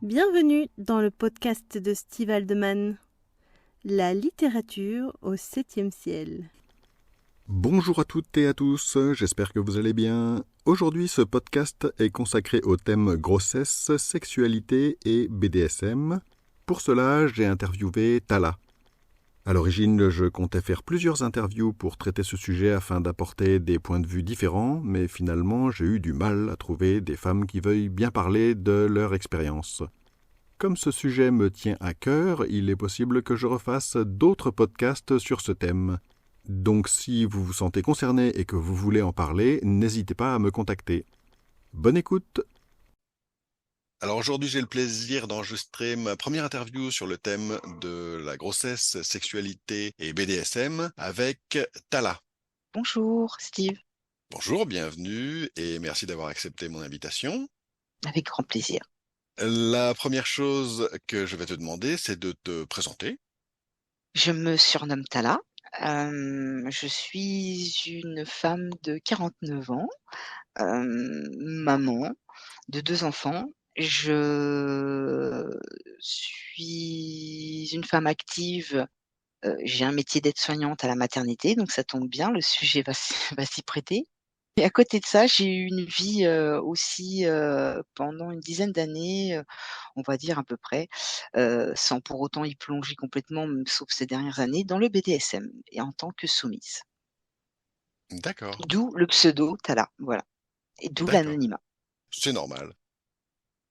Bienvenue dans le podcast de Steve Haldeman, la littérature au 7e ciel. Bonjour à toutes et à tous, j'espère que vous allez bien. Aujourd'hui, ce podcast est consacré au thème grossesse, sexualité et BDSM. Pour cela, j'ai interviewé Tala. À l'origine, je comptais faire plusieurs interviews pour traiter ce sujet afin d'apporter des points de vue différents, mais finalement, j'ai eu du mal à trouver des femmes qui veuillent bien parler de leur expérience. Comme ce sujet me tient à cœur, il est possible que je refasse d'autres podcasts sur ce thème. Donc si vous vous sentez concerné et que vous voulez en parler, n'hésitez pas à me contacter. Bonne écoute! Alors aujourd'hui, j'ai le plaisir d'enregistrer ma première interview sur le thème de la grossesse, sexualité et BDSM avec Tala. Bonjour Steve, Bonjour, bienvenue et merci d'avoir accepté mon invitation. avec grand plaisir. La première chose que je vais te demander, c'est de te présenter. Je me surnomme Tala. Je suis une femme de 49 ans, maman de 2 enfants. Je suis une femme active, j'ai un métier d'aide-soignante à la maternité, donc ça tombe bien, le sujet va va s'y prêter. Et à côté de ça, j'ai eu une vie, aussi, pendant une dizaine d'années, on va dire à peu près, sans pour autant y plonger complètement, sauf ces dernières années, dans le BDSM et en tant que soumise. D'accord, D'où le pseudo Tala, voilà, et d'où d'accord, l'anonymat. c'est normal.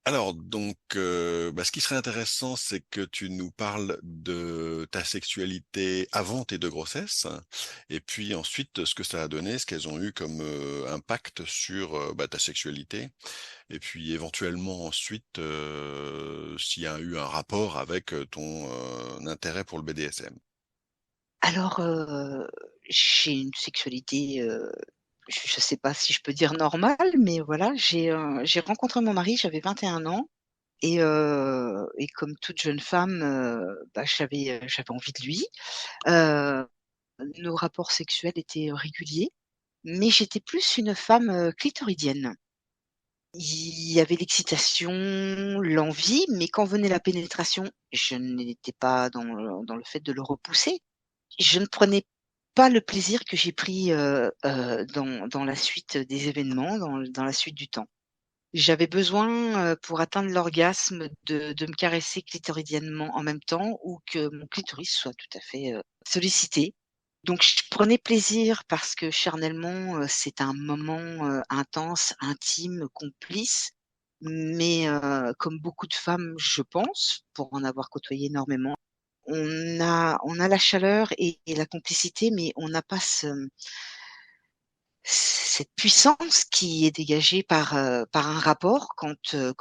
Alors donc, ce qui serait intéressant, c'est que tu nous parles de ta sexualité avant tes 2 grossesses et puis ensuite ce que ça a donné, ce qu'elles ont eu comme, impact sur, ta sexualité et puis éventuellement ensuite, s'il y a eu un rapport avec, ton, intérêt pour le BDSM. Alors, j'ai une sexualité, je sais pas si je peux dire normale, mais voilà, j'ai rencontré mon mari, j'avais 21 ans. Et comme toute jeune femme, j'avais envie de lui. Heu, Nos rapports sexuels étaient réguliers, mais j'étais plus une femme, clitoridienne. Il y avait l'excitation, l'envie, mais quand venait la pénétration, je n'étais pas dans le fait de le repousser. Je ne prenais pas le plaisir que j'ai pris, dans la suite des événements, dans la suite du temps. J'avais besoin, pour atteindre l'orgasme de me caresser clitoridiennement en même temps ou que mon clitoris soit tout à fait, sollicité. Donc je prenais plaisir parce que charnellement, c'est un moment, intense, intime, complice. Mais, comme beaucoup de femmes, je pense, pour en avoir côtoyé énormément, on a la chaleur et la complicité, mais on n'a pas cette puissance qui est dégagée par un rapport quand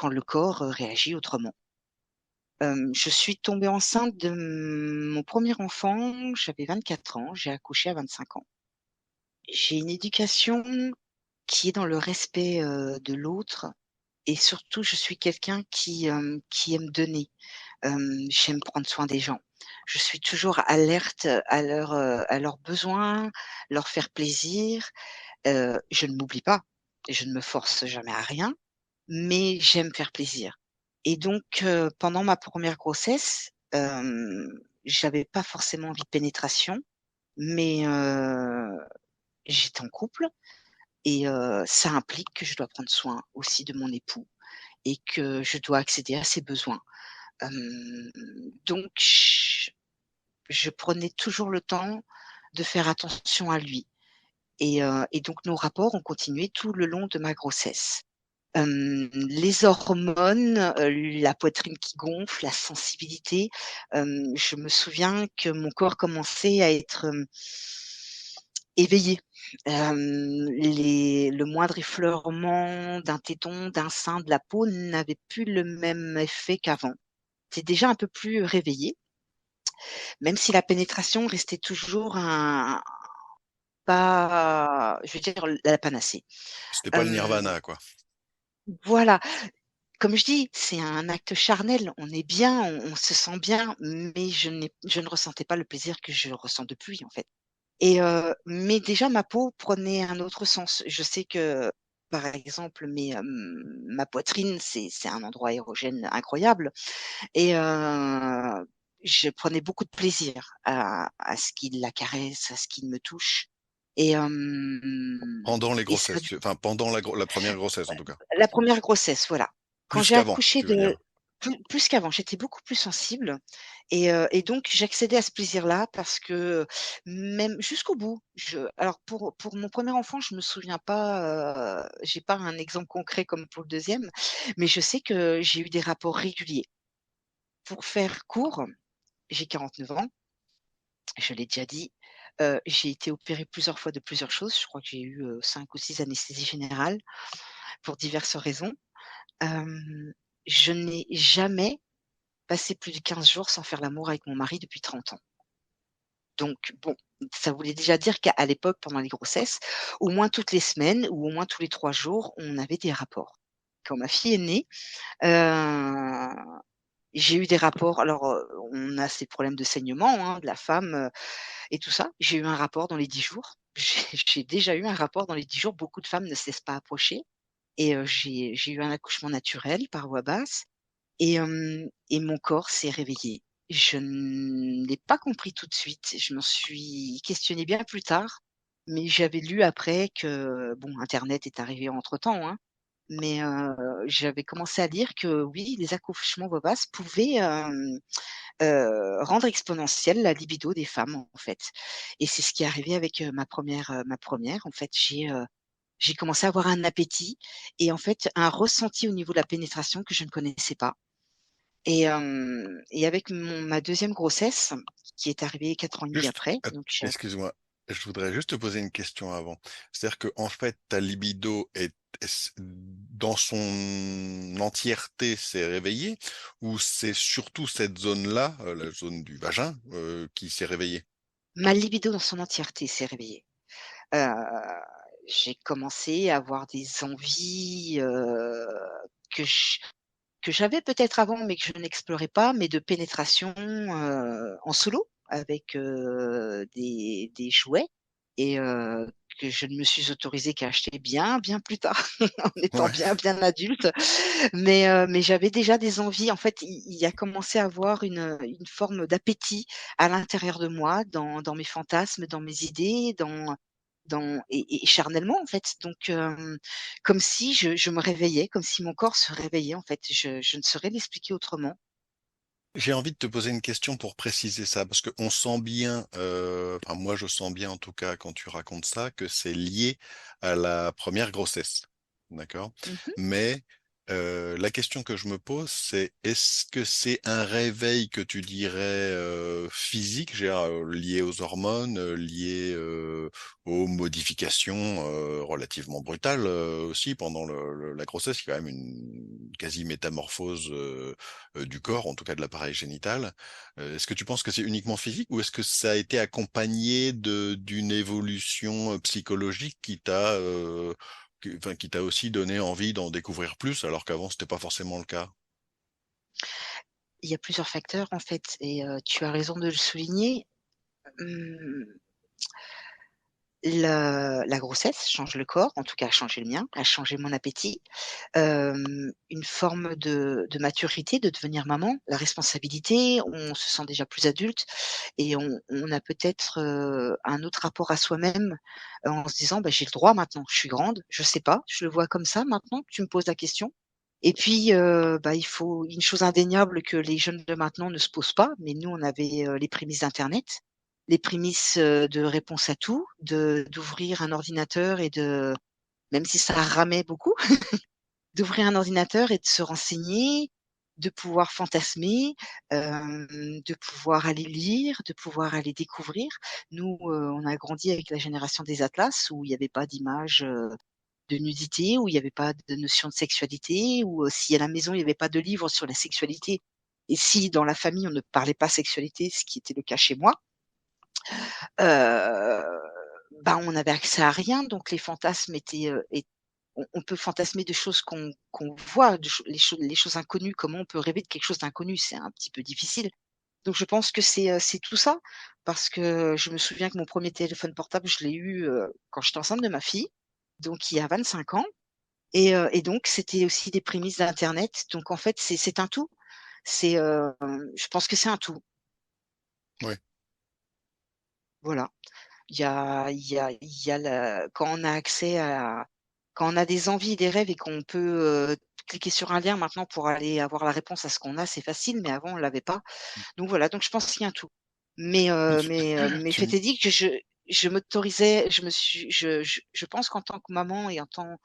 le corps, réagit autrement. Je suis tombée enceinte de mon premier enfant, j'avais 24 ans, j'ai accouché à 25 ans. J'ai une éducation qui est dans le respect, de l'autre et surtout je suis quelqu'un qui aime donner. J'aime prendre soin des gens. Je suis toujours alerte à leurs besoins, leur faire plaisir. Je ne m'oublie pas, je ne me force jamais à rien, mais j'aime faire plaisir et donc pendant ma première grossesse, j'avais pas forcément envie de pénétration, mais j'étais en couple et ça implique que je dois prendre soin aussi de mon époux et que je dois accéder à ses besoins. Hem, donc je prenais toujours le temps de faire attention à lui et donc nos rapports ont continué tout le long de ma grossesse. Les hormones, la poitrine qui gonfle, la sensibilité, je me souviens que mon corps commençait à être, éveillé. Le moindre effleurement d'un téton, d'un sein, de la peau n'avait plus le même effet qu'avant. C'est déjà un peu plus réveillé, même si la pénétration restait toujours un pas je veux dire la panacée. C'était pas le Hem, nirvana, quoi. voilà. Comme je dis, c'est un acte charnel. On est bien, on se sent bien, mais je ne ressentais pas le plaisir que je ressens depuis, en fait. Mais déjà ma peau prenait un autre sens. Je sais que par exemple, ma poitrine, c'est un endroit érogène incroyable et je prenais beaucoup de plaisir à ce qu'il la caresse, à ce qu'il me touche et Pendant les et ça grossesses, enfin pendant la première grossesse en tout cas. la première grossesse, voilà. Quand Plus j'ai qu'avant, accouché tu veux de dire. plus qu'avant, j'étais beaucoup plus sensible et donc j'accédais à ce plaisir-là parce que même jusqu'au bout, alors pour mon premier enfant, je me souviens pas, j'ai pas un exemple concret comme pour le deuxième, mais je sais que j'ai eu des rapports réguliers. Pour faire court, j'ai 49 ans, je l'ai déjà dit, j'ai été opérée plusieurs fois de plusieurs choses. Je crois que j'ai eu, 5 ou 6 anesthésies générales pour diverses raisons. Hem, je n'ai jamais passé plus de 15 jours sans faire l'amour avec mon mari depuis 30 ans. Donc bon, ça voulait déjà dire qu'à l'époque, pendant les grossesses, au moins toutes les semaines ou au moins tous les 3 jours, on avait des rapports. Quand ma fille est née, heu, j'ai eu des rapports alors, on a ces problèmes de saignement, hein, de la femme, et tout ça. J'ai eu un rapport dans les 10 jours. J'ai déjà eu un rapport dans les 10 jours. Beaucoup de femmes ne se laissent pas approcher et j'ai eu un accouchement naturel par voie basse et mon corps s'est réveillé. Je ne l'ai pas compris tout de suite. Je m'en suis questionnée bien plus tard, mais j'avais lu après que bon, internet est arrivé entre-temps, hein, mais j'avais commencé à lire que oui, les accouchements voix basse pouvaient, rendre exponentielle la libido des femmes, en fait et c'est ce qui est arrivé avec, ma première. En fait, j'ai commencé à avoir un appétit et en fait, un ressenti au niveau de la pénétration que je ne connaissais pas et avec ma deuxième grossesse, qui est arrivée 4 ans et demi Juste, après, donc j'ai excuse-moi, je voudrais juste te poser une question avant. C'est-à-dire qu'en fait, ta libido dans son entièreté s'est réveillée ou c'est surtout cette zone-là, la zone du vagin, qui s'est réveillée? ma libido dans son entièreté s'est réveillée. Heu, j'ai commencé à avoir des envies, que j que j'avais peut-être avant, mais que je n'explorais pas, mais de pénétration, en solo avec, des jouets et que je ne me suis autorisée qu'à acheter bien, bien plus tard, en étant Ouais. bien, bien adulte. Mais j'avais déjà des envies. En fait, il y a commencé à avoir une forme d'appétit à l'intérieur de moi, dans mes fantasmes, dans mes idées, et charnellement, en fait. Donc comme si je me réveillais, comme si mon corps se réveillait, en fait. Je ne saurais l'expliquer autrement. J'ai envie de te poser une question pour préciser ça, parce qu'on sent bien, enfin moi je sens bien en tout cas quand tu racontes ça, que c'est lié à la première grossesse. D'accord? Mmh. Mais la question que je me pose, c'est est-ce que c'est un réveil que tu dirais physique, lié aux hormones, lié aux modifications relativement brutales aussi pendant la grossesse, il y a quand même une quasi métamorphose du corps, en tout cas de l'appareil génital. Est-ce que tu penses que c'est uniquement physique ou est-ce que ça a été accompagné d'une évolution, psychologique qui t'a aussi donné envie d'en découvrir plus alors qu'avant c'était pas forcément le cas? Il y a plusieurs facteurs, en fait et tu as raison de le souligner. Mmh, la grossesse change le corps, en tout cas a changé le mien, a changé mon appétit. Une forme de maturité, de devenir maman, la responsabilité, on se sent déjà plus adulte et on a peut-être, un autre rapport à soi-même, en se disant: «Bah, j'ai le droit maintenant, je suis grande, je sais pas, je le vois comme ça maintenant que tu me poses la question» et puis, bah, il faut une chose indéniable que les jeunes de maintenant ne se posent pas, mais nous on avait, les prémices d'internet, les prémices, de réponse à tout, d'ouvrir un ordinateur et de même si ça ramait beaucoup, d'ouvrir un ordinateur et de se renseigner, de pouvoir fantasmer, de pouvoir aller lire, de pouvoir aller découvrir. Nous, on a grandi avec la génération des atlas où il y avait pas d'image, de nudité, où il y avait pas de notion de sexualité, où, si à la maison il y avait pas de livre sur la sexualité et si dans la famille on ne parlait pas sexualité, ce qui était le cas chez moi, heu, bah, on n'avait accès à rien donc les fantasmes étaient, on peut fantasmer de choses qu'on voit, de cho les choses inconnues. Comment on peut rêver de quelque chose d'inconnu? C'est un petit peu difficile. Donc je pense que c'est tout ça, parce que je me souviens que mon premier téléphone portable, je l'ai eu, quand j'étais enceinte de ma fille, donc il y a 25 ans Et donc, c'était aussi des prémices d'internet. Donc en fait, c'est un tout. C'est, je pense que c'est un tout. Ouais. Voilà. Il y a quand on a accès à, quand on a des envies et des rêves et qu'on peut cliquer sur un lien maintenant pour aller avoir la réponse à ce qu'on a, c'est facile, mais avant on l'avait pas. Donc voilà, donc je pense qu'il y a un tout. Mais tu, Mais tu fait me- est dit que je m'autorisais, je pense qu'en tant que maman et en tant,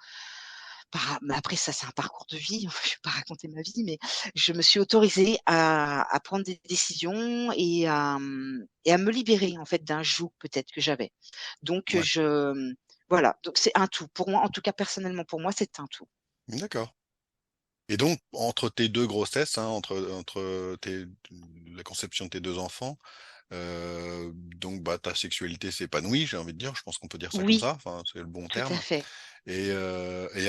mais après ça c'est un parcours de vie, je vais pas raconter ma vie, mais je me suis autorisée à prendre des décisions et à me libérer en fait d'un joug peut-être que j'avais. Donc ouais, voilà, donc c'est un tout. Pour moi, en tout cas personnellement pour moi, c'est un tout. d'accord. Et donc, entre tes deux grossesses, hein, la conception de tes deux enfants, donc bah ta sexualité s'épanouit, j'ai envie de dire. Je pense qu'on peut dire ça comme Oui, ça. Enfin, c'est le bon tout à terme. fait. Et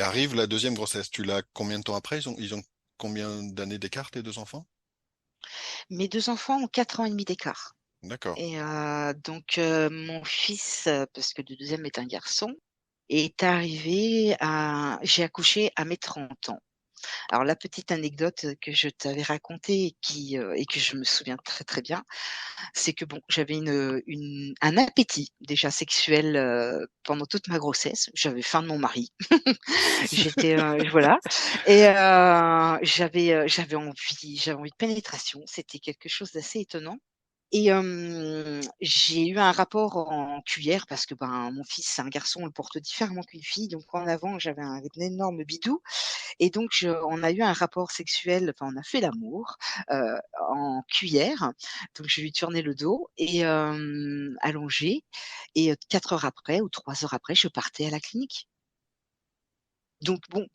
arrive la deuxième grossesse. Tu l'as combien de temps après? Ils ont combien d'années d'écart, tes deux enfants? Mes 2 enfants ont 4 ans et demi d'écart. D'accord. Et donc mon fils, parce que le deuxième est un garçon, est arrivé à j'ai accouché à mes 30 ans. Alors la petite anecdote que je t'avais racontée et que je me souviens très, très bien, c'est que bon, j'avais un appétit déjà sexuel, pendant toute ma grossesse. J'avais faim de mon mari. J'étais, voilà. Et j'avais envie de pénétration. C'était quelque chose d'assez étonnant. Et j'ai eu un rapport en cuillère parce que, ben, mon fils, c'est un garçon, on le porte différemment qu'une fille. Donc en avant, j'avais un énorme bidou et donc on a eu un rapport sexuel, enfin, on a fait l'amour, heu, en cuillère. Donc je lui tournais le dos et allongé et 4 heures après ou 3 heures après, je partais à la clinique. Donc bon,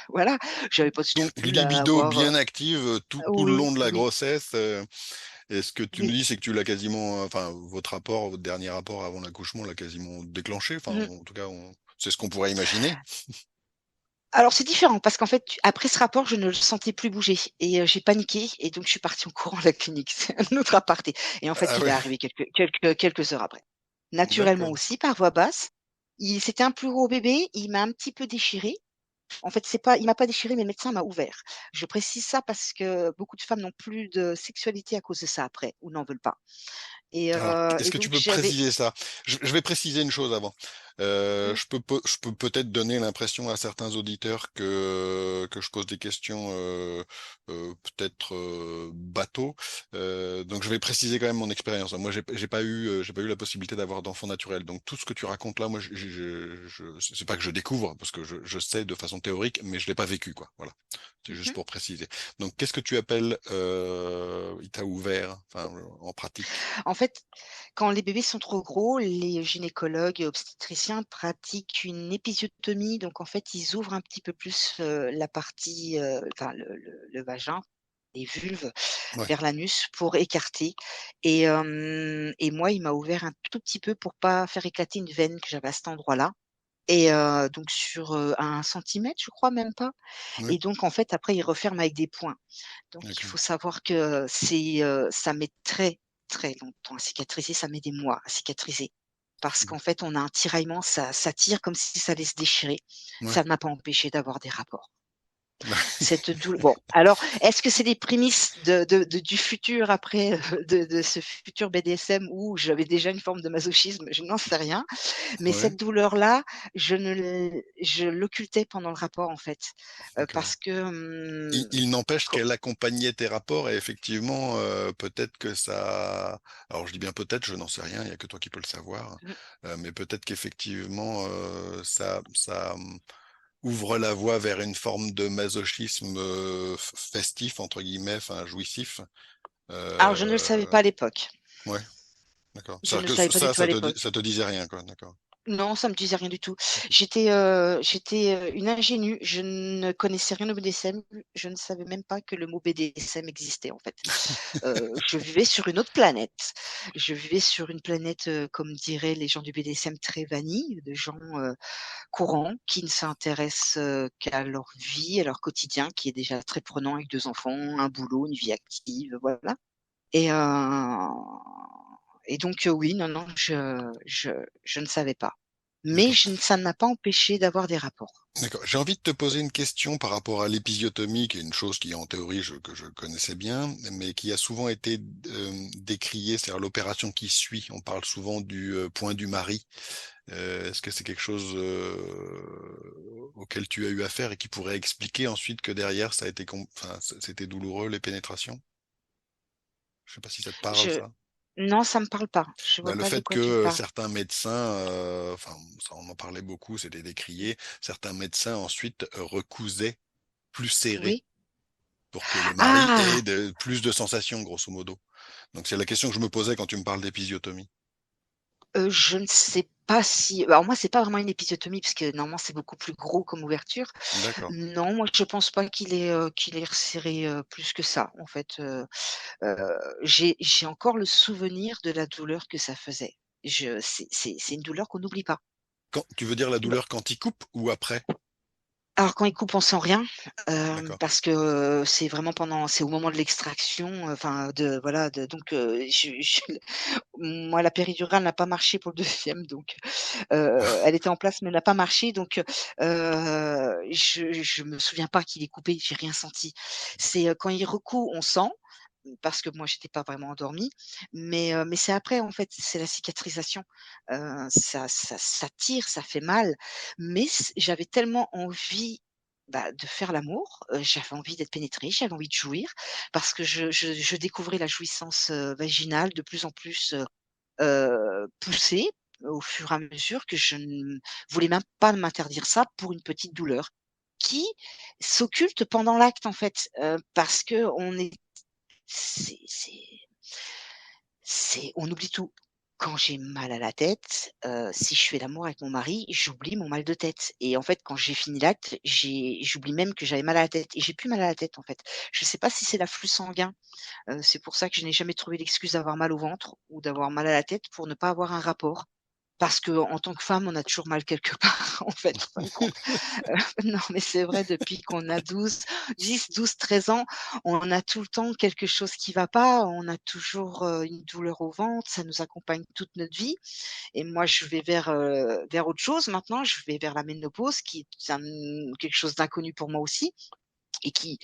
voilà, j'avais pas de Donc, scrupule à libido avoir, bien active tout le oui, long de la oui, grossesse. Et ce que tu nous oui. dis, c'est que tu l'as quasiment, enfin, votre dernier rapport avant l'accouchement l'a quasiment déclenché. Enfin, Mmh. en tout cas, c'est ce qu'on pourrait imaginer. Alors c'est différent parce qu'en fait, après ce rapport, je ne le sentais plus bouger et j'ai paniqué et donc je suis partie en courant à la clinique. C'est un autre aparté et en fait, Ah il est ouais, arrivé quelques heures après. Naturellement d'accord. aussi, par voie basse. C'était un plus gros bébé, il m'a un petit peu déchirée. En fait, c'est pas il m'a pas déchirée, mais le médecin m'a ouvert. Je précise ça parce que beaucoup de femmes n'ont plus de sexualité à cause de ça après ou n'en veulent pas Alors, est-ce et que tu donc peux j'avais préciser ça? Je vais préciser une chose avant. mmh, Je peux peut-être donner l'impression à certains auditeurs que je pose des questions peut-être bateau. Donc, je vais préciser quand même mon expérience. Moi, j'ai pas eu la possibilité d'avoir d'enfant naturel. Donc, tout ce que tu racontes là, moi, c'est pas que je découvre, parce que je sais de façon théorique, mais je l'ai pas vécu, quoi. Voilà. C'est juste mmh. pour préciser. Donc, qu'est-ce que tu appelles il t'a ouvert, enfin, en pratique? En fait, quand les bébés sont trop gros, les gynécologues et obstétriciens pratiquent une épisiotomie. Donc, en fait, ils ouvrent un petit peu plus la partie, enfin, le vagin, les vulves Ouais. vers l'anus pour écarter. Et moi, il m'a ouvert un tout petit peu pour pas faire éclater une veine que j'avais à cet endroit-là. Et donc sur 1 centimètre, je crois, même pas. Oui, Et donc, en fait, après, ils referment avec des points. Donc il d'accord. faut savoir que ça met très, très longtemps à cicatriser, ça met des mois à cicatriser. Parce qu'en fait, on a un tiraillement, ça tire comme si ça allait se déchirer. Ouais. Ça ne m'a pas empêché d'avoir des rapports. Cette douleur. Bon, alors, est-ce que c'est les prémices du futur après, de ce futur BDSM où j'avais déjà une forme de masochisme? Je n'en sais rien. Mais Ouais, cette douleur-là, je l'occultais pendant le rapport, en fait, d'accord. parce que, Il n'empêche co qu'elle accompagnait tes rapports et effectivement, peut-être que ça. Alors je dis bien peut-être, je n'en sais rien, il n'y a que toi qui peux le savoir. mmh. Mais peut-être qu'effectivement, ça ouvre la voie vers une forme de masochisme festif, entre guillemets, enfin jouissif. Alors je ne le savais Euh, pas à l'époque. ouais, d'accord. Je ne C'est-à-dire le que savais pas du tout à l'époque. ça te disait rien, quoi, d'accord. Non, ça me disait rien du tout. Ok. J'étais une ingénue, je ne connaissais rien au BDSM, je ne savais même pas que le mot BDSM existait, en fait. Je vivais sur une autre planète. Je vivais sur une planète, comme diraient les gens du BDSM, très vanille, de gens, courants qui ne s'intéressent, qu'à leur vie, à leur quotidien qui est déjà très prenant avec 2 enfants, un boulot, une vie active, voilà. Et heu et donc oui, non, non, je ne savais pas. mais D'accord. ça ne m'a pas empêché d'avoir des rapports. D'accord. J'ai envie de te poser une question par rapport à l'épisiotomie, qui est une chose qui, en théorie, que je connaissais bien, mais qui a souvent été décriée, c'est-à-dire l'opération qui suit. On parle souvent du point du mari. Est-ce que c'est quelque chose auquel tu as eu affaire et qui pourrait expliquer ensuite que derrière, ça a été, enfin, c'était douloureux, les pénétrations? Je sais pas si ça te parle, Je ça. Non, ça me parle pas. Je Bah, vois le pas de fait quoi que tu parles. certains médecins, enfin, ça, on en parlait beaucoup, c'était décrié, certains médecins ensuite recousaient plus serré Oui. pour que le mari Ah! ait plus de sensations, grosso modo. Donc c'est la question que je me posais quand tu me parles d'épisiotomie. Je ne sais pas si alors moi, c'est pas vraiment une épisiotomie parce que normalement, c'est beaucoup plus gros comme ouverture. D'accord. Non, moi, je pense pas qu'il ait resserré, plus que ça, en fait, heu, j'ai encore le souvenir de la douleur que ça faisait. C'est une douleur qu'on n'oublie pas. Quand, tu veux dire la douleur quand il coupe ou après? Alors quand il coupe, on sent rien, D'accord. parce que, c'est au moment de l'extraction, enfin de voilà, de donc je moi la péridurale n'a pas marché pour le deuxième donc elle était en place mais elle n'a pas marché donc je me souviens pas qu'il ait coupé, j'ai rien senti. C'est, quand il recoud, on sent, parce que moi j'étais pas vraiment endormie, mais c'est après en fait, c'est la cicatrisation. Ça tire, ça fait mal, mais j'avais tellement envie, bah, de faire l'amour, j'avais envie d'être pénétrée, j'avais envie de jouir parce que je découvrais la jouissance, vaginale de plus en plus, poussée au fur et à mesure que je ne voulais même pas m'interdire ça pour une petite douleur qui s'occulte pendant l'acte en fait, parce qu'on est c'est on oublie tout. Quand j'ai mal à la tête, si je fais l'amour avec mon mari, j'oublie mon mal de tête et en fait, quand j'ai fini l'acte, j'oublie même que j'avais mal à la tête et j'ai plus mal à la tête, en fait. Je sais pas si c'est l'afflux sanguin, c'est pour ça que je n'ai jamais trouvé l'excuse d'avoir mal au ventre ou d'avoir mal à la tête pour ne pas avoir un rapport. Parce qu'en tant que femme, on a toujours mal quelque part, en fait, en fin de compte. Non, mais c'est vrai, depuis qu'on a 13 ans, on a tout le temps quelque chose qui va pas, on a toujours, une douleur au ventre, ça nous accompagne toute notre vie et moi, je vais vers autre chose maintenant, je vais vers la ménopause qui est quelque chose d'inconnu pour moi aussi et qui,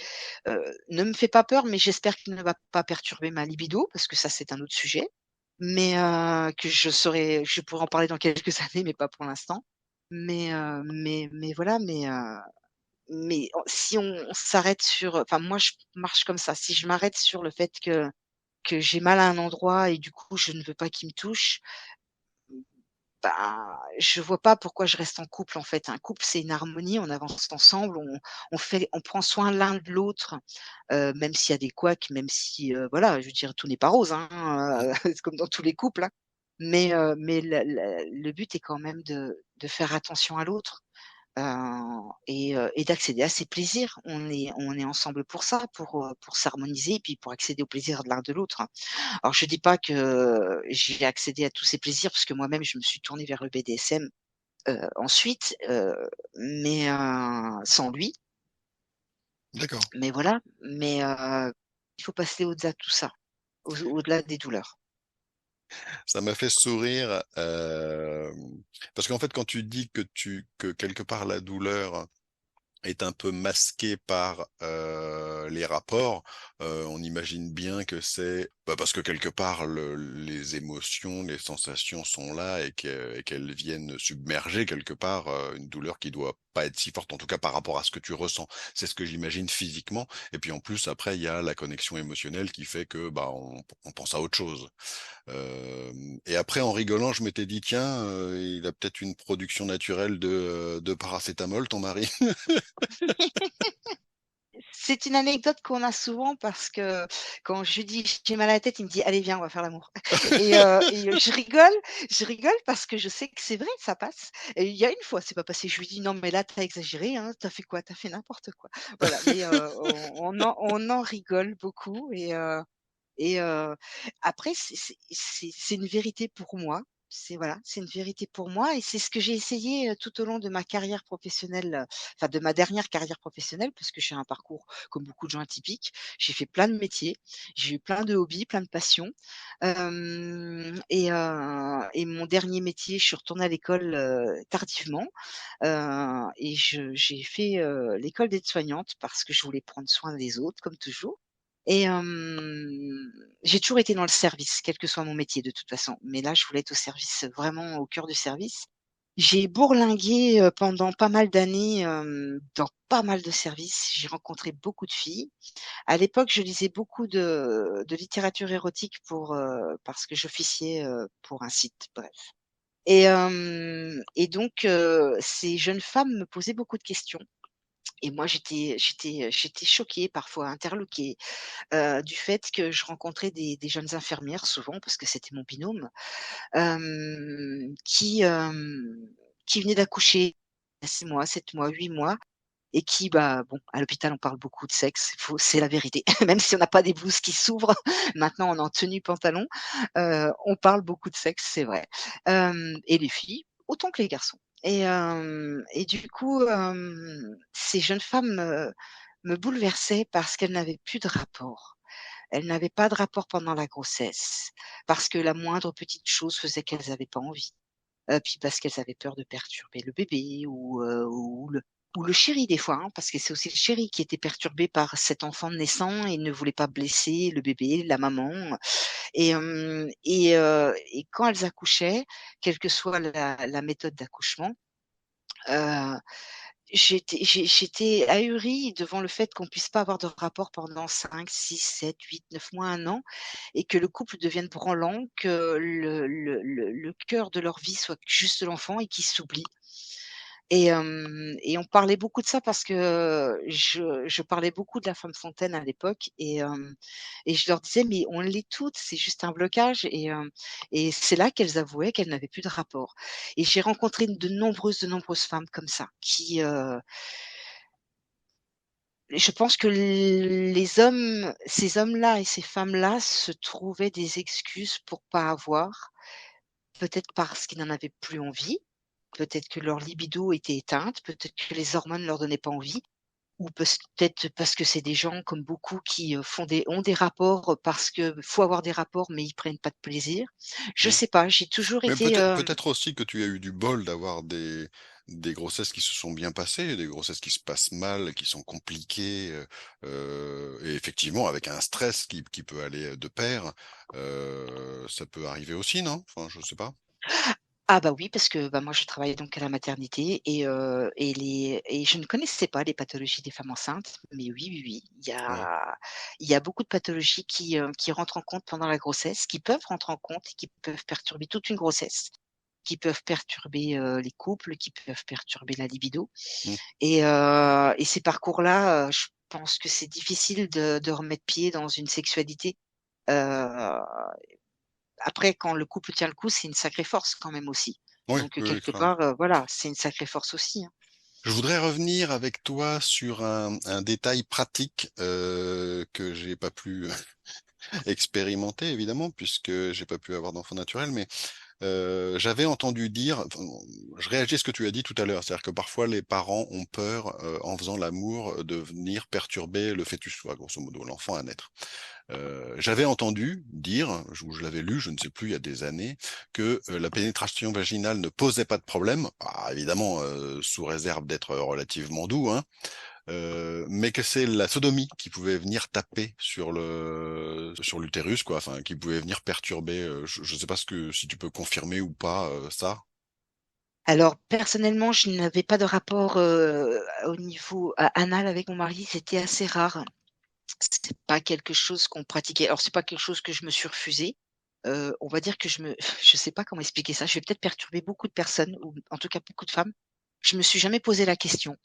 ne me fait pas peur, mais j'espère qu'il ne va pas perturber ma libido parce que ça, c'est un autre sujet, mais que je pourrais en parler dans quelques années, mais pas pour l'instant. Mais voilà, mais si on s'arrête sur, enfin moi je marche comme ça, si je m'arrête sur le fait que j'ai mal à un endroit et du coup je ne veux pas qu'il me touche, bah, je vois pas pourquoi je reste en couple, en fait. Un couple, c'est une harmonie, on avance ensemble, on prend soin l'un de l'autre, même s'il y a des couacs, même si, voilà, je veux dire tout n'est pas rose, hein, c'est comme dans tous les couples, hein. Mais le but est quand même de faire attention à l'autre. Et d'accéder à ses plaisirs. On est ensemble pour ça, pour s'harmoniser et puis pour accéder aux plaisirs de l'un de l'autre. Alors je dis pas que j'ai accédé à tous ces plaisirs parce que moi-même je me suis tournée vers le BDSM, ensuite, sans lui, D'accord. mais voilà, il faut passer au-delà de tout ça, au-delà des douleurs. Ça m'a fait sourire parce qu'en fait, quand tu dis que quelque part la douleur est un peu masqué par les rapports, on imagine bien que c'est bah, parce que quelque part les émotions, les sensations sont là et qu'elles viennent submerger quelque part une douleur qui doit pas être si forte, en tout cas par rapport à ce que tu ressens. C'est ce que j'imagine physiquement. Et puis en plus, après, il y a la connexion émotionnelle qui fait que bah on pense à autre chose. Et après, en rigolant, je m'étais dit, tiens, il a peut-être une production naturelle de paracétamol, ton mari. C'est une anecdote qu'on a souvent parce que quand je lui dis: «J'ai mal à la tête», il me dit: «Allez viens, on va faire l'amour» et je rigole parce que je sais que c'est vrai, ça passe et il y a une fois, c'est pas passé, je lui dis: «Non mais là, tu as exagéré, hein, tu as fait quoi? Tu as fait n'importe quoi». Voilà, mais on en rigole beaucoup et après c'est une vérité pour moi. C'est voilà, c'est une vérité pour moi et c'est ce que j'ai essayé, tout au long de ma carrière professionnelle, enfin de ma dernière carrière professionnelle parce que j'ai un parcours comme beaucoup de gens atypiques. J'ai fait plein de métiers, j'ai eu plein de hobbies, plein de passions, et mon dernier métier, je suis retournée à l'école, tardivement, et j'ai fait, l'école d'aide-soignante parce que je voulais prendre soin des autres comme toujours et j'ai toujours été dans le service, quel que soit mon métier de toute façon. Mais là, je voulais être au service, vraiment au cœur du service. J'ai bourlingué, pendant pas mal d'années, dans pas mal de services. J'ai rencontré beaucoup de filles. À l'époque, je lisais beaucoup de littérature érotique parce que j'officiais, pour un site, bref. Et donc ces jeunes femmes me posaient beaucoup de questions et moi j'étais choquée, parfois interloquée, du fait que je rencontrais des jeunes infirmières souvent, parce que c'était mon binôme, hem, qui, hem, qui venaient d'accoucher à 6 mois, 7 mois, 8 mois et qui, bah, bon, à l'hôpital, on parle beaucoup de sexe, c'est la vérité. Même si on n'a pas des blouses qui s'ouvrent, maintenant on est en tenue pantalon, on parle beaucoup de sexe, c'est vrai. Et les filles, autant que les garçons. Et du coup, ces jeunes femmes me bouleversaient parce qu'elles n'avaient plus de rapport. Elles n'avaient pas de rapport pendant la grossesse, parce que la moindre petite chose faisait qu'elles n'avaient pas envie. Puis parce qu'elles avaient peur de perturber le bébé ou le chéri des fois, hein, parce que c'est aussi le chéri qui était perturbé par cet enfant naissant et ne voulait pas blesser le bébé, la maman et quand elles accouchaient, quelle que soit la méthode d'accouchement, heu, j'étais ahurie devant le fait qu'on puisse pas avoir de rapport pendant 5, 6, 7, 8, 9 mois, 1 an et que le couple devienne branlant, que le cœur de leur vie soit juste l'enfant et qu'ils s'oublient. Et on parlait beaucoup de ça parce que je parlais beaucoup de la femme Fontaine à l'époque et je leur disais: «Mais on l'est toutes, c'est juste un blocage» et c'est là qu'elles avouaient qu'elles n'avaient plus de rapport et j'ai rencontré de nombreuses femmes comme ça qui, je pense que les hommes ces hommes-là et ces femmes-là se trouvaient des excuses pour pas avoir, peut-être parce qu'ils n'en avaient plus envie, peut-être que leur libido était éteinte, peut-être que les hormones leur donnaient pas envie ou peut-être parce que c'est des gens comme beaucoup qui, ont des rapports, parce que faut avoir des rapports, mais ils prennent pas de plaisir. Je Mmh. sais pas, j'ai toujours Mais été, peut-être aussi que tu as eu du bol d'avoir des grossesses qui se sont bien passées, des grossesses qui se passent mal, qui sont compliquées, et effectivement avec un stress qui peut aller de pair, ça peut arriver aussi, non? Enfin, je sais pas. ah bah oui, parce que, bah, moi je travaille donc à la maternité et je ne connaissais pas les pathologies des femmes enceintes, mais oui, oui, oui, Ouais. il y a beaucoup de pathologies qui rentrent en compte pendant la grossesse, qui peuvent rentrer en compte et qui peuvent perturber toute une grossesse, qui peuvent perturber, les couples, qui peuvent perturber la libido Mmh. et ces parcours-là, je pense que c'est difficile de remettre pied dans une sexualité, heu après, quand le couple tient le coup, c'est une sacrée force quand même aussi. Oui, Donc, oui, oui, quelque clairement. part, voilà, c'est une sacrée force aussi, hein. Je voudrais revenir avec toi sur un détail pratique, que j'ai pas pu expérimenter évidemment puisque j'ai pas pu avoir d'enfant naturel, mais j'avais entendu dire, enfin, je réagis à ce que tu as dit tout à l'heure, c'est-à-dire que parfois les parents ont peur, en faisant l'amour, de venir perturber le fœtus, quoi, grosso modo, l'enfant à naître. J'avais entendu dire, je l'avais lu, je ne sais plus, il y a des années, que, la pénétration vaginale ne posait pas de problème. Ah évidemment, sous réserve d'être relativement doux, hein, mais que c'est la sodomie qui pouvait venir taper sur l'utérus, quoi, enfin qui pouvait venir perturber, je sais pas si tu peux confirmer ou pas, ça? Alors, personnellement, je n'avais pas de rapport, au niveau anal avec mon mari, c'était assez rare. C'est pas quelque chose qu'on pratiquait. Alors, c'est pas quelque chose que je me suis refusé. On va dire que je sais pas comment expliquer ça. Je vais peut-être perturber beaucoup de personnes ou en tout cas beaucoup de femmes. Je me suis jamais posé la question.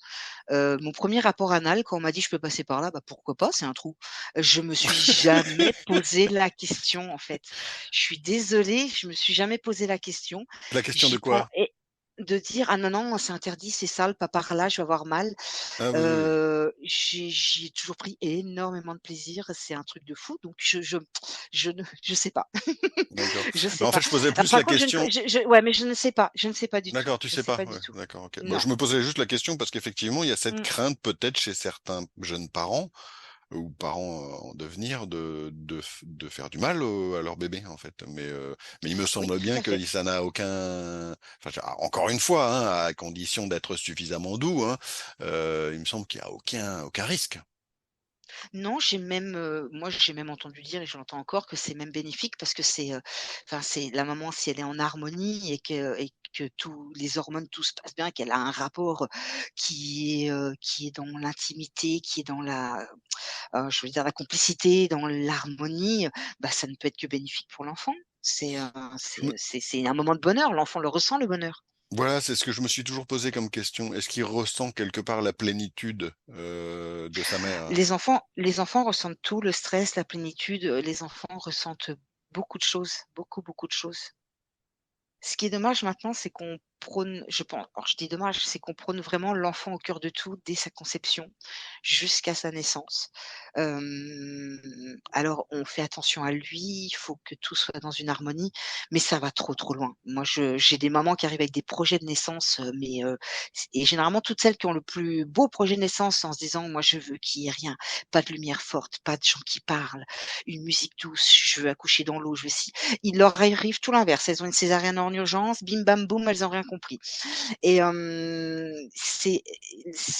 Mon premier rapport anal, quand on m'a dit: «Je peux passer par là», bah, pourquoi pas, c'est un trou. Je me suis jamais posé la question, en fait. Je suis désolée, je me suis jamais posé la question. La question de J'y prends quoi? de dire: «Ah non, non, c'est interdit, c'est sale, pas par là, je vais avoir mal». Ah oui, oui, oui. J'y ai toujours pris énormément de plaisir, c'est un truc de fou, donc je sais pas. D'accord. Je Mais sais en fait, pas. je posais Alors plus par la contre, question. ouais, mais je ne sais pas du tout. D'accord, tu Je sais sais pas? pas du Ouais, tout. d'accord, OK. Moi, Non. je me posais juste la question parce qu'effectivement, il y a cette Mmh. crainte peut-être chez certains jeunes parents ou parents, en devenir de faire du mal à leur bébé, en fait. Mais il me Oui, semble tout bien à que fait. ça n'a aucun enfin, encore une fois, hein, à condition d'être suffisamment doux, hein, il me semble qu'il y a aucun risque. Non, moi, j'ai même entendu dire et je l'entends encore que c'est même bénéfique parce que enfin, c'est la maman si elle est en harmonie et que tous les hormones, tout se passe bien, qu'elle a un rapport qui est dans l'intimité, qui est dans je veux dire la complicité, dans l'harmonie, bah, ça ne peut être que bénéfique pour l'enfant. C'est un moment de bonheur, l'enfant le ressent le bonheur. Voilà, c'est ce que je me suis toujours posé comme question. Est-ce qu'il ressent quelque part la plénitude, de sa mère? Les enfants ressentent tout, le stress, la plénitude, les enfants ressentent beaucoup de choses, beaucoup, beaucoup de choses. Ce qui est dommage maintenant, c'est qu'on prône je pense alors je dis dommage, c'est qu'on prône vraiment l'enfant au cœur de tout dès sa conception jusqu'à sa naissance. Alors on fait attention à lui, il faut que tout soit dans une harmonie, mais ça va trop, trop loin. Moi j'ai des mamans qui arrivent avec des projets de naissance, et généralement toutes celles qui ont le plus beau projet de naissance en se disant: «Moi je veux qu'il y ait rien, pas de lumière forte, pas de gens qui parlent, une musique douce, je veux accoucher dans l'eau, je veux ci». Il leur arrive tout l'inverse. Elles ont une césarienne en urgence, bim bam boum, elles ont rien compris et ces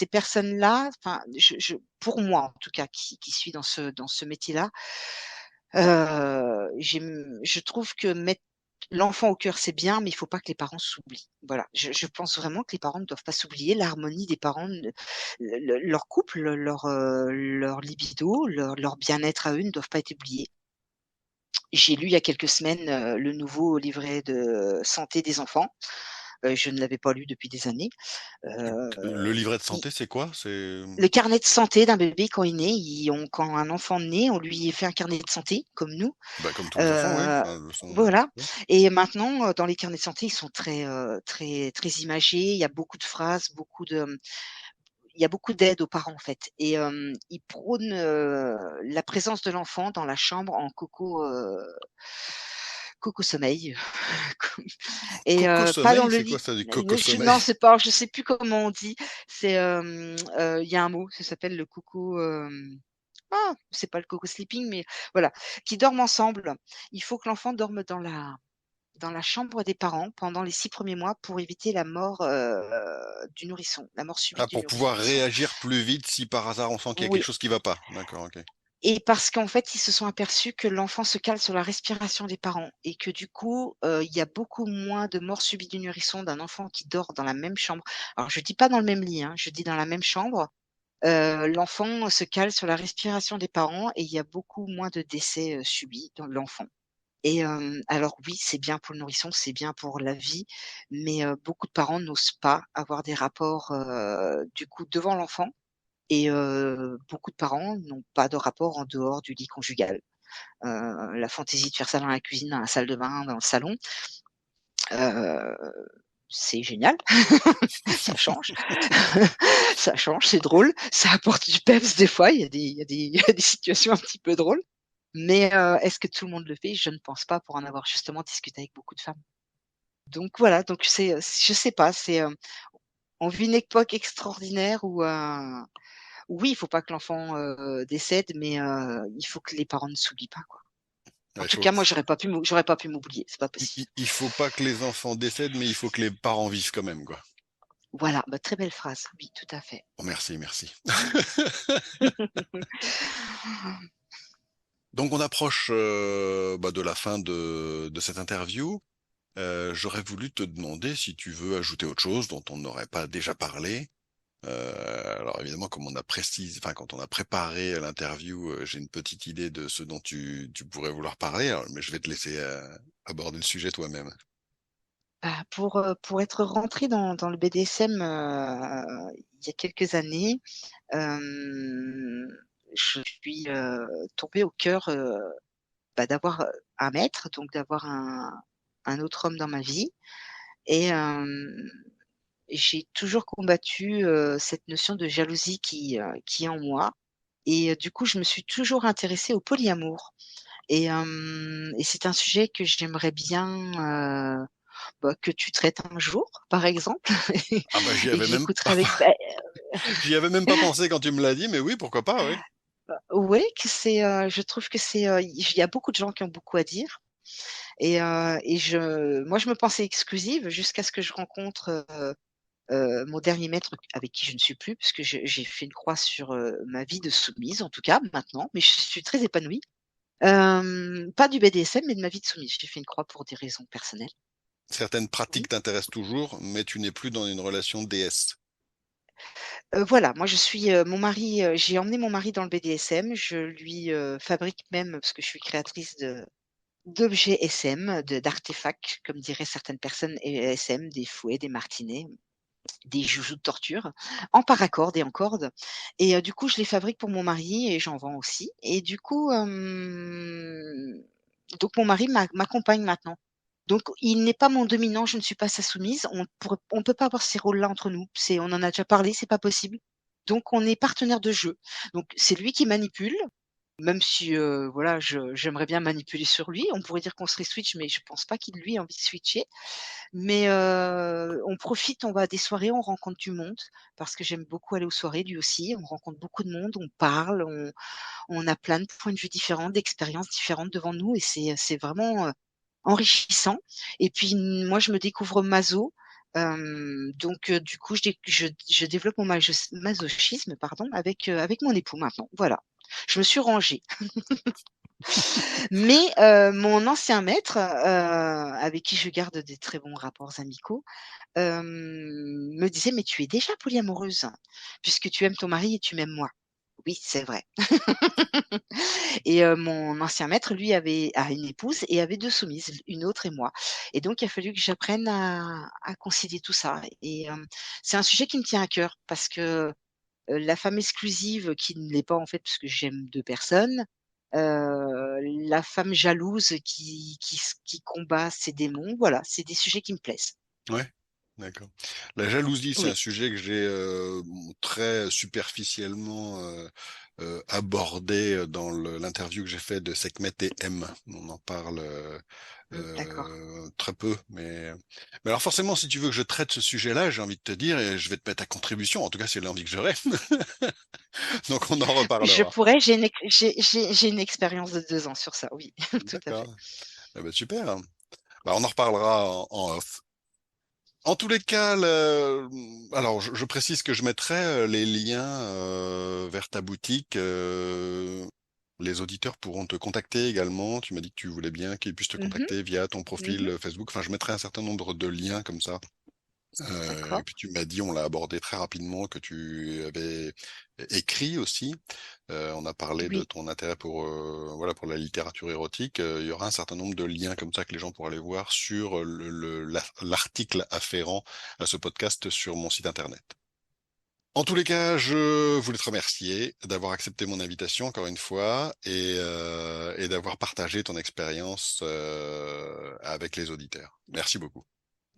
personnes-là, enfin, pour moi en tout cas qui suis dans ce métier-là, je trouve que mettre l'enfant au cœur, c'est bien, mais il faut pas que les parents s'oublient. Voilà, je pense vraiment que les parents ne doivent pas s'oublier. L'harmonie des parents, leur couple, leur libido, leur bien-être à eux ne doivent pas être oubliés. J'ai lu il y a quelques semaines, le nouveau livret de santé des enfants. Je ne l'avais pas lu depuis des années. Le livret de I santé, c'est quoi? C'est, Le carnet de santé d'un bébé quand il naît, quand un enfant naît, on lui fait un carnet de santé comme nous. bah, comme tous les enfants, oui, Heu, enfin, de son voilà oui. et maintenant, dans les carnets de santé, ils sont très très imagés. Il y a beaucoup de phrases, il y a beaucoup d'aide aux parents, en fait et ils prônent, la présence de l'enfant dans la chambre en coco sommeil et Coco pas dans sommeil, le c'est quoi lit. ça, du coco Je sommeil? non, c'est pas je sais plus comment on dit. Il y a un mot, ça s'appelle le coco, c'est pas le coco sleeping, mais voilà, qui dorment ensemble. Il faut que l'enfant dorme dans la chambre des parents pendant les 6 premiers mois pour éviter la mort, du nourrisson, la mort Ah, subite du pour pouvoir nourrisson. réagir plus vite si par hasard on sent qu'il y a quelque Oui. chose qui va pas. D'accord, OK. Et parce qu'en fait, ils se sont aperçus que l'enfant se cale sur la respiration des parents et que du coup, il y a beaucoup moins de mort subite du nourrisson d'un enfant qui dort dans la même chambre. Alors je dis pas dans le même lit, hein, je dis dans la même chambre. L'enfant se cale sur la respiration des parents et il y a beaucoup moins de décès, subits dans l'enfant. Et alors oui, c'est bien pour le nourrisson, c'est bien pour la vie, mais beaucoup de parents n'osent pas avoir des rapports, du coup devant l'enfant et beaucoup de parents n'ont pas de rapport en dehors du lit conjugal. La fantaisie de faire ça dans la cuisine, dans la salle de bain, dans le salon, heu, c'est génial, ça change. Ça change, c'est drôle, ça apporte du peps des fois, il y a des situations un petit peu drôles, mais est-ce que tout le monde le fait? Je ne pense pas pour en avoir justement discuté avec beaucoup de femmes. Donc voilà, donc je sais pas, on vit une époque extraordinaire où oui, il faut pas que l'enfant, décède, mais il faut que les parents ne s'oublient pas, quoi. En Ouais, tout cas, moi, j'aurais pas pu m'oublier, c'est pas possible. il faut pas que les enfants décèdent, mais il faut que les parents vivent quand même, quoi. Voilà, bah, très belle phrase, oui, tout à fait. Oh merci, merci. Donc on approche, bah, de la fin de cette interview. J'aurais voulu te demander si tu veux ajouter autre chose dont on n'aurait pas déjà parlé? Heu, alors évidemment, comme on a précisé enfin, quand on a préparé l'interview, j'ai une petite idée de ce dont tu pourrais vouloir parler, mais je vais te laisser, aborder le sujet toi-même. Bah, pour être rentrée dans le BDSM, il y a quelques années, je suis, tombée au cœur, bah, d'avoir, un maître, donc d'avoir un autre homme dans ma vie et j'ai toujours combattu, cette notion de jalousie qui est en moi et du coup, je me suis toujours intéressée au polyamour et c'est un sujet que j'aimerais bien, que tu traites un jour, par exemple Ah bah, et que j'écouterai avec j'y avais même pas pensé quand tu me l'as dit, mais oui, pourquoi pas, oui. ouais, que c'est, je trouve que c'est, il y a beaucoup de gens qui ont beaucoup à dire et moi, je me pensais exclusive jusqu'à ce que je rencontre, mon dernier maître avec qui je ne suis plus, puisque j'ai fait une croix sur, ma vie de soumise, en tout cas maintenant, mais je suis très épanouie. Pas du BDSM, mais de ma vie de soumise. J'ai fait une croix pour des raisons personnelles. Certaines Mmh. pratiques t'intéressent toujours, mais tu n'es plus dans une relation déesse. Voilà, moi je suis, mon mari, j'ai emmené mon mari dans le BDSM. Je lui, fabrique même, parce que je suis créatrice d'objets SM, d'artefacts, comme diraient certaines personnes, et SM, des fouets, des martinets, des joujoux de torture, en paracorde et en corde et du coup, je les fabrique pour mon mari et j'en vends aussi et du coup, donc mon mari m'accompagne maintenant. Donc il n'est pas mon dominant, je ne suis pas sa soumise. On peut pas avoir ces rôles-là entre nous. On en a déjà parlé, c'est pas possible. Donc on est partenaires de jeu. Donc c'est lui qui manipule, même si, voilà, j'aimerais bien manipuler sur lui. On pourrait dire qu'on serait switch, mais je pense pas qu'il lui ait envie de switcher. Mais on profite, on va à des soirées, on rencontre du monde parce que j'aime beaucoup aller aux soirées, lui aussi. On rencontre beaucoup de monde, on parle, on a plein de points de vue différents, d'expériences différentes devant nous et c'est vraiment, enrichissant et puis moi, je me découvre maso, donc du coup, je développe mon masochisme, pardon, avec mon époux maintenant, voilà. Je me suis rangée. Mais mon ancien maître, avec qui je garde des très bons rapports amicaux, me disait: «Mais tu es déjà polyamoureuse, puisque tu aimes ton mari et tu m'aimes moi». Oui, c'est vrai. Et mon ancien maître, lui, a une épouse et avait 2 soumises, une autre et moi. Et donc il a fallu que j'apprenne à concilier tout ça et c'est un sujet qui me tient à cœur parce que, la femme exclusive qui ne l'est pas en fait, puisque j'aime 2 personnes, la femme jalouse qui combat ses démons, voilà, c'est des sujets qui me plaisent. Ouais, d'accord. La jalousie, c'est un Oui. sujet que j'ai, très superficiellement, abordé, dans l'interview que j'ai fait de Sekhmet et M. On en parle, D'accord. très peu, mais alors forcément, si tu veux que je traite ce sujet-là, j'ai envie de te dire et je vais te mettre à contribution, en tout cas, c'est l'envie que j'aurais, donc on en Je reparlera. pourrais, j'ai une expérience de 2 ans sur ça, oui, tout à fait. D'accord. Eh bah, super. Bah, on en reparlera en off. En tous les cas, alors je précise que je mettrai, les liens, vers ta boutique, les auditeurs pourront te contacter également. Tu m'as dit que tu voulais bien qu'ils puissent te Mmh mh. contacter via ton profil, Mmh. Facebook. Enfin, je mettrai un certain nombre de liens comme ça. Et D'accord. puis tu m'as dit, on l'a abordé très rapidement, que tu avais écrit aussi. On a parlé de Oui, ton intérêt pour, voilà, pour la littérature érotique. Il y aura un certain nombre de liens comme ça que les gens pourront aller voir sur l'article afférent à ce podcast sur mon site internet. En tous les cas, je voulais te remercier d'avoir accepté mon invitation encore une fois et d'avoir partagé ton expérience, avec les auditeurs. Merci beaucoup.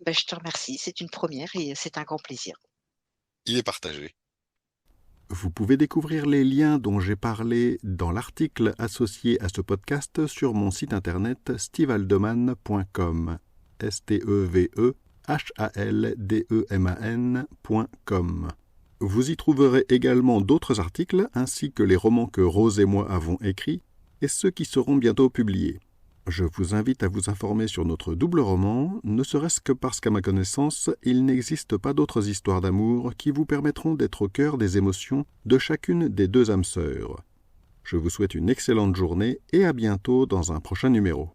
bah, je te remercie, c'est une première et c'est un grand plaisir. Il est partagé. Vous pouvez découvrir les liens dont j'ai parlé dans l'article associé à ce podcast sur mon site internet stevehaldeman.com. stevehaldeman.com. Vous y trouverez également d'autres articles ainsi que les romans que Rose et moi avons écrits et ceux qui seront bientôt publiés. Je vous invite à vous informer sur notre double roman, ne serait-ce que parce qu'à ma connaissance, il n'existe pas d'autres histoires d'amour qui vous permettront d'être au cœur des émotions de chacune des 2 âmes sœurs. Je vous souhaite une excellente journée et à bientôt dans un prochain numéro.